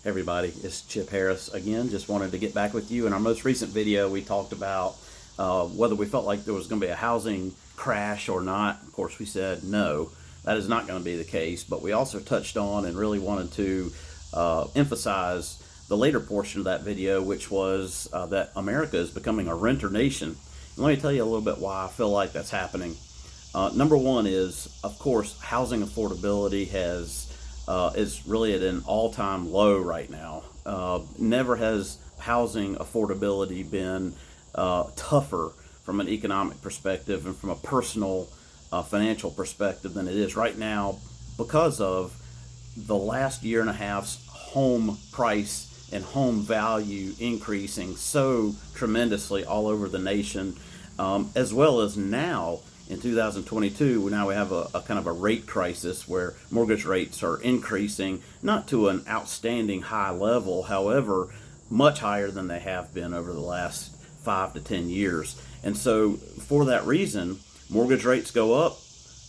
Hey everybody, it's Chip Harris again. Just wanted to get back with you. In our most recent video, we talked about whether we felt like there was going to be a housing crash or not. Of course, we said no, that is not going to be the case. But we also touched on and really wanted to emphasize the later portion of that video, which was that America is becoming a renter nation. And let me tell you a little bit why I feel like that's happening. Number one is, of course, housing affordability is really at an all-time low right now. Never has housing affordability been tougher from an economic perspective and from a personal financial perspective than it is right now because of the last year and a half's home price and home value increasing so tremendously all over the nation, as well as now in 2022, now we have a kind of a rate crisis where mortgage rates are increasing, not to an outstanding high level, however, much higher than they have been over the last 5 to 10 years. And so for that reason, mortgage rates go up,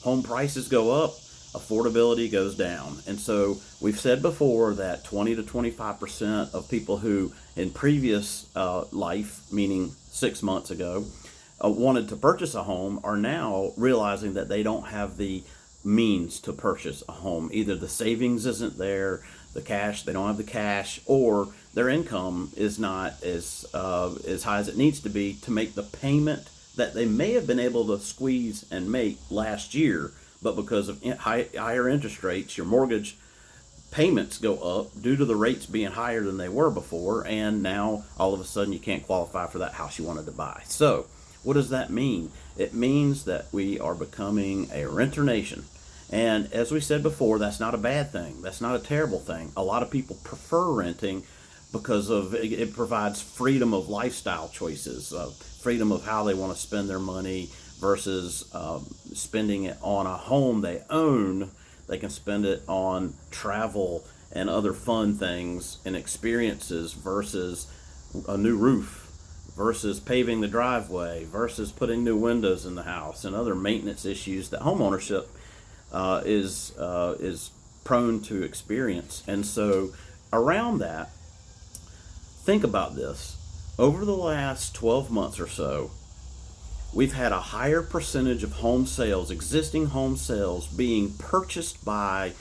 home prices go up, affordability goes down. And so we've said before that 20 to 25% of people who in previous life, meaning 6 months ago, wanted to purchase a home are now realizing that they don't have the means to purchase a home. Either the savings isn't there, the cash, they don't have the cash, or their income is not as high as it needs to be to make the payment that they may have been able to squeeze and make last year. But because of higher interest rates, your mortgage payments go up due to the rates being higher than they were before, and now all of a sudden you can't qualify for that house you wanted to buy. So what does that mean? It means that we are becoming a renter nation. And as we said before, that's not a bad thing. That's not a terrible thing. A lot of people prefer renting because of it provides freedom of lifestyle choices, freedom of how they want to spend their money versus spending it on a home they own. They can spend it on travel and other fun things and experiences versus a new roof, versus paving the driveway, versus putting new windows in the house and other maintenance issues that homeownership is prone to experience. And so around that, think about this. Over the last 12 months or so, we've had a higher percentage of home sales, existing home sales, being purchased by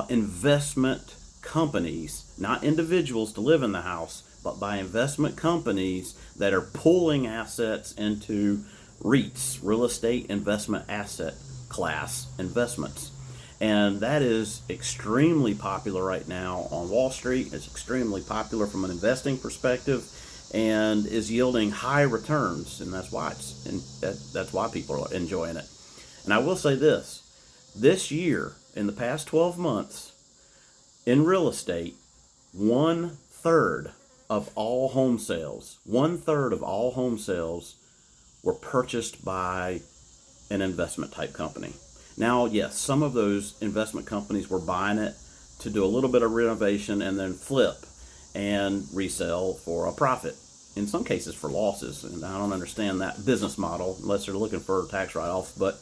investment companies, not individuals to live in the house, but by investment companies that are pulling assets into REITs, real estate investment asset class investments. And that is extremely popular right now on Wall Street. It's extremely popular from an investing perspective and is yielding high returns. And that's why people are enjoying it. And I will say this year, in the past 12 months, in real estate, 1/3 of all home sales, 1/3 of all home sales were purchased by an investment type company. Now, yes, some of those investment companies were buying it to do a little bit of renovation and then flip and resell for a profit. In some cases for losses, and I don't understand that business model unless they're looking for a tax write-off, but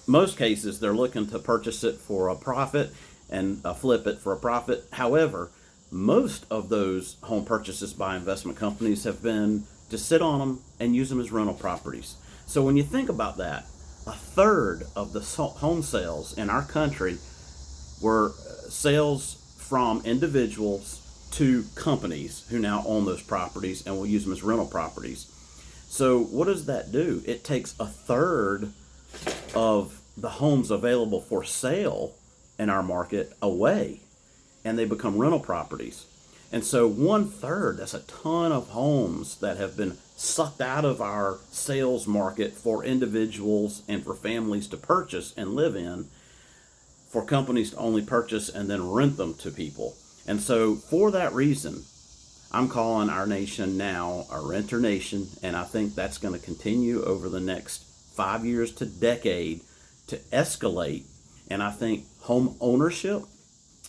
most cases they're looking to purchase it for a profit and flip it for a profit. However, most of those home purchases by investment companies have been to sit on them and use them as rental properties. So when you think about that, 1/3 of the home sales in our country were sales from individuals to companies who now own those properties and will use them as rental properties. So what does that do? It takes 1/3 of the homes available for sale in our market away, and they become rental properties. And so 1/3, that's a ton of homes that have been sucked out of our sales market for individuals and for families to purchase and live in, for companies to only purchase and then rent them to people. And so for that reason, I'm calling our nation now a renter nation, and I think that's going to continue over the next 5 years to decade to escalate. And I think home ownership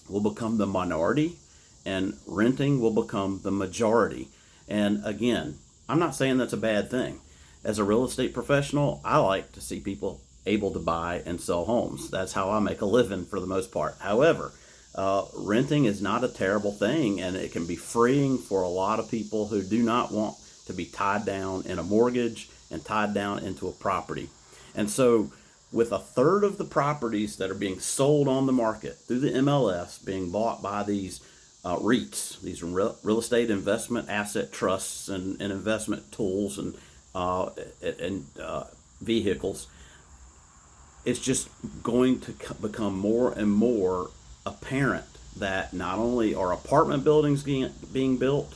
will become the minority and renting will become the majority. And again, I'm not saying that's a bad thing. As a real estate professional, I like to see people able to buy and sell homes. That's how I make a living for the most part. However, renting is not a terrible thing, and it can be freeing for a lot of people who do not want to be tied down in a mortgage and tied down into a property. And so with a third of the properties that are being sold on the market through the MLS being bought by these REITs, these real estate investment asset trusts and investment tools and vehicles, it's just going to become more and more apparent that not only are apartment buildings being built,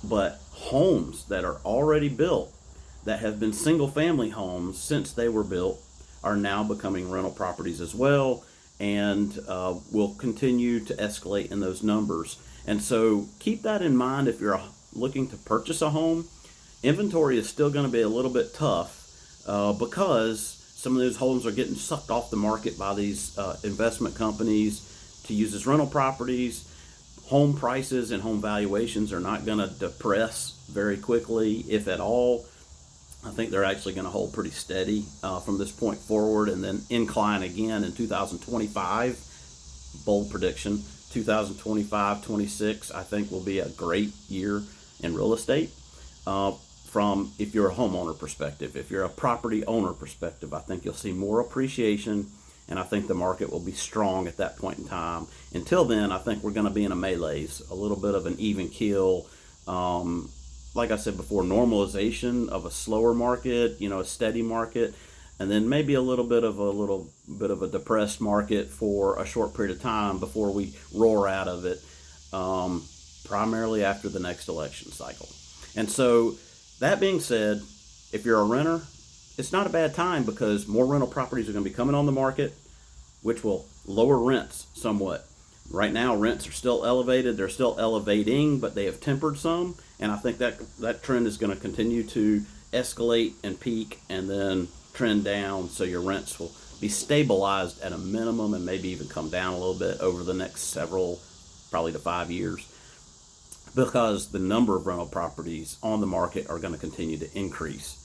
but homes that are already built that have been single family homes since they were built are now becoming rental properties as well, and will continue to escalate in those numbers. And so keep that in mind if you're looking to purchase a home. Inventory is still going to be a little bit tough because some of those homes are getting sucked off the market by these investment companies to use as rental properties. Home prices and home valuations are not going to depress very quickly, if at all. I think they're actually going to hold pretty steady from this point forward, and then incline again in 2025. Bold prediction, 2025-26 I think will be a great year in real estate. From, if you're a homeowner perspective, if you're a property owner perspective, I think you'll see more appreciation, and I think the market will be strong at that point in time. Until then, I think we're going to be in a malaise, a little bit of an even keel. Like I said before, normalization of a slower market, a steady market, and then maybe a little bit of a depressed market for a short period of time before we roar out of it, primarily after the next election cycle. And so, that being said, if you're a renter, it's not a bad time because more rental properties are going to be coming on the market, which will lower rents somewhat. Right now, rents are still elevated. They're still elevating, but they have tempered some. And I think that trend is going to continue to escalate and peak and then trend down. So your rents will be stabilized at a minimum and maybe even come down a little bit over the next several, probably to 5 years, because the number of rental properties on the market are going to continue to increase.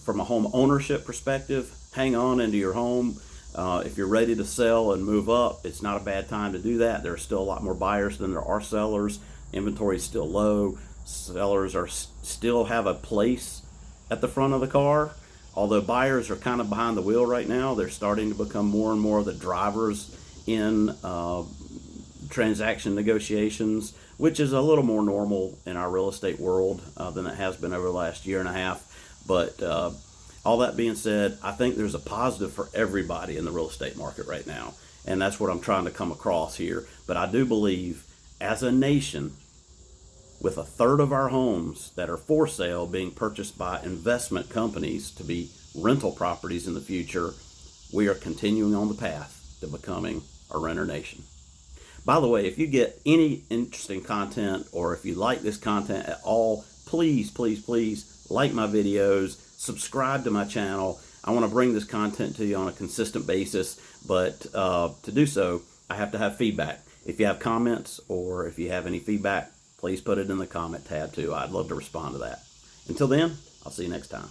From a home ownership perspective, hang on into your home. If you're ready to sell and move up, it's not a bad time to do that. There are still a lot more buyers than there are sellers. Inventory is still low. Sellers still have a place at the front of the car. Although buyers are kind of behind the wheel right now, they're starting to become more and more of the drivers in transaction negotiations, which is a little more normal in our real estate world than it has been over the last year and a half. But all that being said, I think there's a positive for everybody in the real estate market right now. And that's what I'm trying to come across here. But I do believe, as a nation, with a third of our homes that are for sale being purchased by investment companies to be rental properties in the future, we are continuing on the path to becoming a renter nation. By the way, if you get any interesting content, or if you like this content at all, please, please, please like my videos, subscribe to my channel. I want to bring this content to you on a consistent basis, but to do so, I have to have feedback. If you have comments or if you have any feedback, please put it in the comment tab too. I'd love to respond to that. Until then, I'll see you next time.